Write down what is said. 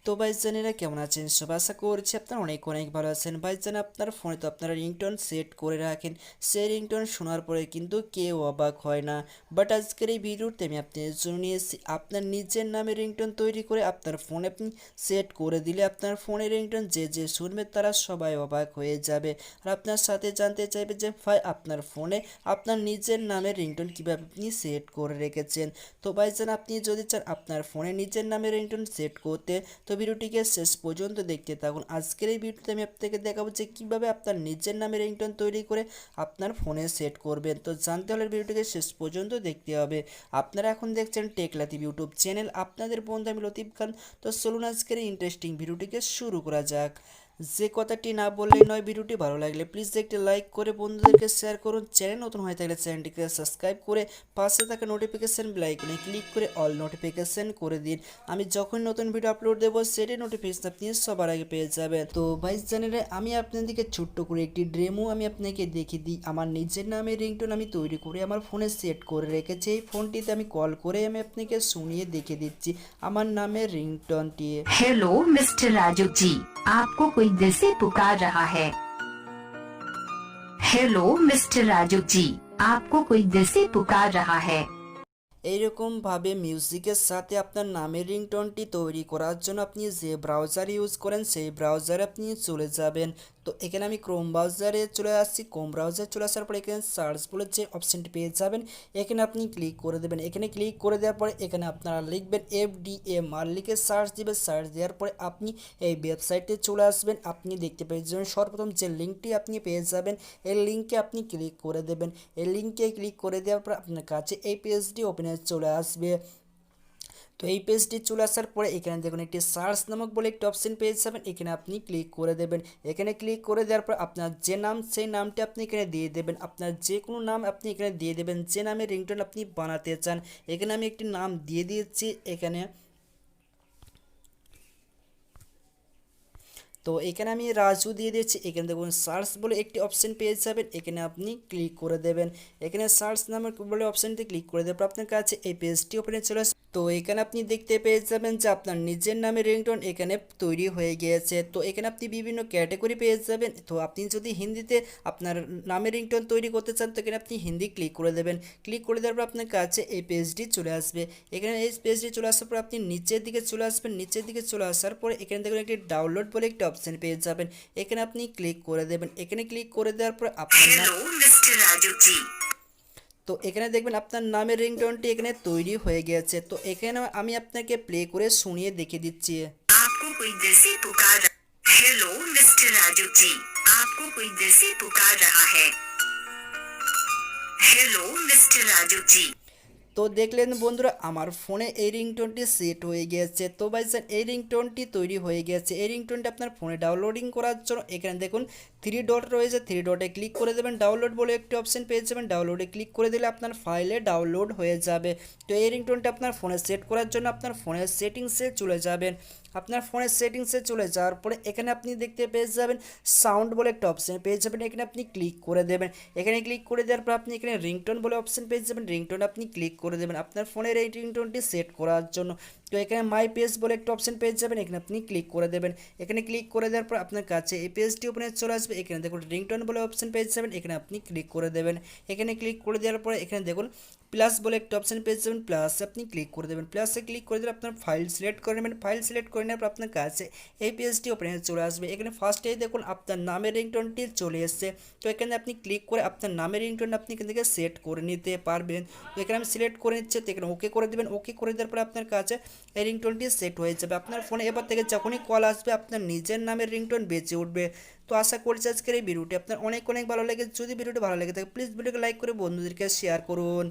তো ভাইজানেরা কেমন আছেন সব? আশা করছি আপনারা অনেক অনেক ভালো আছেন। ভাইজান আপনার ফোনে তো আপনারা রিংটোন সেট করে রাখেন, সেই রিংটোন শোনার পরে কিন্তু কেউ অবাক হয় না। বাট আজকের এই ভিডিওতে আমি আপনাদের জন্য নিয়ে এসেছি আপনার নিজের নামে রিংটোন তৈরি করে আপনার ফোনে আপনি সেট করে দিলে আপনার ফোনের রিংটোন যে যে শুনবে তারা সবাই অবাক হয়ে যাবে। আর আপনার সাথে জানতে চাইবে যে ভাই আপনার ফোনে আপনার নিজের নামের রিংটোন কীভাবে আপনি সেট করে রেখেছেন। তো ভাইজান আপনি যদি চান আপনার ফোনে নিজের নামের রিংটোন সেট করতে, তো ভিডিওটিকে শেষ পর্যন্ত দেখতে থাকুন। আজকের এই ভিডিওতে আমি আপনাকে দেখাবো যে কীভাবে আপনার নিজের নামে রিংটোন তৈরি করে আপনার ফোনে সেট করবেন। তো জানতে হলে ভিডিওটিকে শেষ পর্যন্ত দেখতে হবে। আপনারা এখন দেখছেন টেক লাতিব ইউটিউব চ্যানেল, আপনাদের বন্ধু আমি লতিফ খান। তো চলুন আজকের এই ইন্টারেস্টিং ভিডিওটিকে শুরু করা যাক। যে কথাটি না বললেই নয়, ভিডিওটি ভালো লাগলে প্লিজ একটি লাইক করে বন্ধুদেরকে শেয়ার করুন। চ্যানেল নতুন হয়ে থাকলে চ্যানেলটিকে সাবস্ক্রাইব করে পাশে থাকা নোটিফিকেশন বেল আইকনে ক্লিক করে অল নোটিফিকেশন করে দিন। আমি যখন নতুন ভিডিও আপলোড দেবো সেটি নোটিফিকেশন আপনি সবার আগে পেয়ে যাবেন। তো ভাইস চ্যানেলে আমি আপনাদেরকে ছোট্ট করে একটি ডেমো আমি আপনাকে দেখিয়ে দিই। আমার নিজের নামে রিংটোন আমি তৈরি করে আমার ফোনে সেট করে রেখেছি। এই ফোনটিতে আমি কল করে আমি আপনাকে শুনিয়ে দেখিয়ে দিচ্ছি আমার নামের রিংটোনটি। हेलो मिस्टर राजू जी, आपको कोई दिल से पुकार रहा है। हेलो मिस्टर राजू जी, आपको कोई दिल से पुकार रहा है। এইরকম ভাবে মিউজিকের সাথে আপনার নামের রিংটোনটি তৈরি করার জন্য আপনি যে ব্রাউজার ইউজ করেন সেই ব্রাউজারে আপনি চলে যাবেন। তো এখানে আমি ক্রোম ব্রাউজারে চলে আসছি। ক্রোম ব্রাউজারে চলে আসার পর এখানে সার্চ বলে যে অপশানটি পেয়ে যাবেন, এখানে আপনি ক্লিক করে দেবেন। এখানে ক্লিক করে দেওয়ার পরে এখানে আপনারা লিখবেন FDMR, লিখে সার্চ দিবেন। সার্চ দেওয়ার পরে আপনি এই ওয়েবসাইটে চলে আসবেন। আপনি দেখতে পেয়ে যাবেন সর্বপ্রথম যে লিঙ্কটি আপনি পেয়ে যাবেন, এই লিঙ্কে আপনি ক্লিক করে দেবেন। এই লিঙ্কে ক্লিক করে দেওয়ার পর আপনার কাছে এই পেজটি ওপেন চলে আসবে। তো এই পেজটি চলে আসার পরে এখানে দেখুন একটি সার্চ নামক বলে একটি অপশন পেয়ে যাবেন, এখানে আপনি ক্লিক করে দেবেন। এখানে ক্লিক করে দেওয়ার পর আপনার যে নাম সেই নামটি আপনি এখানে দিয়ে দেবেন। আপনার যে কোনো নাম আপনি এখানে দিয়ে দেবেন, যে নামে রিংটোন আপনি বানাতে চান। এখানে আমি একটি নাম দিয়ে দিয়েছি এখানে। তো এখানে আমি রাজু দিয়ে দিয়েছি। এখানে দেখুন সার্চ বলে একটি অপশন পেয়ে যাবেন, এখানে আপনি ক্লিক করে দেবেন। এখানে সার্চ নামের বলে অপশনটি ক্লিক করে দেওয়ার পর আপনার কাছে এই পেজটি ওপেনে চলে আসবে। তো এখানে আপনি দেখতে পেয়ে যাবেন যে আপনার নিজের নামে রিংটোন এখানে তৈরি হয়ে গিয়েছে। তো এখানে আপনি বিভিন্ন ক্যাটাগরি পেয়ে যাবেন। তো আপনি যদি হিন্দিতে আপনার নামে রিংটোন তৈরি করতে চান, তো এখানে আপনি হিন্দি ক্লিক করে দেবেন। ক্লিক করে দেওয়ার পর আপনার কাছে এই পেজটি চলে আসবে। এখানে এই পেজটি চলে আসার পর আপনি নিচের দিকে চলে আসবেন। নিচের দিকে চলে আসার পরে এখানে দেখুন একটি ডাউনলোড বলে একটি অপশন পেয়ে যাবেন, এখানে আপনি ক্লিক করে দেবেন। এখানে ক্লিক করে দেওয়ার পর আপনার নাম, তো এখানে দেখবেন আপনার নামের রিংটোনটি এখানে তৈরি হয়ে গিয়েছে। তো এখানে আমি আপনাকে প্লে করে শুনিয়ে দেখিয়ে দিচ্ছি। आपको कोई दिल से पुकार। हेलो मिस्टर राजू जी, आपको कोई दिल से पुकार रहा है। Hello mister Raju ji. তো দেখলেন বন্ধুরা আমার ফোনে এই রিংটোনটি সেট হয়ে গিয়েছে। তো ভাইজান এই রিংটোনটি তৈরি হয়ে গেছে। এই রিংটোনটি আপনার ফোনে ডাউনলোডিং করার জন্য এখানে দেখুন 3 ডট রয়েছে, 3 ডটে ক্লিক করে দেবেন। ডাউনলোড বলে একটি অপশন পেয়ে যাবেন, ডাউনলোডে ক্লিক করে দিলে আপনার ফাইলে ডাউনলোড হয়ে যাবে। তো এই রিংটোনটি আপনার ফোনে সেট করার জন্য আপনার ফোনের সেটিংসে চলে যাবেন। আপনার ফোনের সেটিংসে চলে যাওয়ার পরে এখানে আপনি দেখতে পেয়ে যাবেন সাউন্ড বলে একটা অপশন পেয়ে যাবেন, এখানে আপনি ক্লিক করে দেবেন। এখানে ক্লিক করে দেওয়ার পর আপনি এখানে রিংটোন বলে অপশন পেয়ে যাবেন, রিংটোন আপনি ক্লিক করে দেবেন আপনার ফোনের এই রিংটোনটি সেট করার জন্য। তো এখানে মাই পেজ বলে একটা অপশন পেয়ে যাবেন, এখানে আপনি ক্লিক করে দেবেন। এখানে ক্লিক করে দেওয়ার পর আপনার কাছে এই পেজটি ওপেনে চলে আসবে। এখানে দেখুন রিংটোন বলে অপশন পেয়ে যাবেন, এখানে আপনি ক্লিক করে দেবেন। এখানে ক্লিক করে দেওয়ার পরে এখানে দেখুন প্লাস বলে একটা অপশন পেয়ে যাবেন, প্লাসে আপনি ক্লিক করে দেবেন। প্লাসে ক্লিক করে দিলে আপনার ফাইল সিলেক্ট করে নেবেন। ফাইল সিলেক্ট করে নেওয়ার পর আপনার কাছে এই পেজটি ওপেনে চলে আসবে। এখানে ফার্স্টেই দেখুন আপনার নামের রিংটোনটি চলে এসেছে। তো এখানে আপনি ক্লিক করে আপনার নামের রিংটোন আপনি এখান থেকে সেট করে নিতে পারবেন। তো এখানে আমি সিলেক্ট করে নিচ্ছি, তো এখানে ওকে করে দেবেন। ওকে করে দেওয়ার পরে আপনার কাছে এই রিংটোনটি সেট হয়ে যাবে। আপনার ফোনে এবার থেকে যখনই কল আসবে আপনার নিজের নামের রিংটোন বেজে উঠবে। তো আশা করছি আজকের এই ভিডিওটি আপনার অনেক অনেক ভালো লাগে। যদি ভিডিওটি ভালো লেগে থাকে প্লিজ ভিডিওকে লাইক করে বন্ধুদেরকে শেয়ার করুন।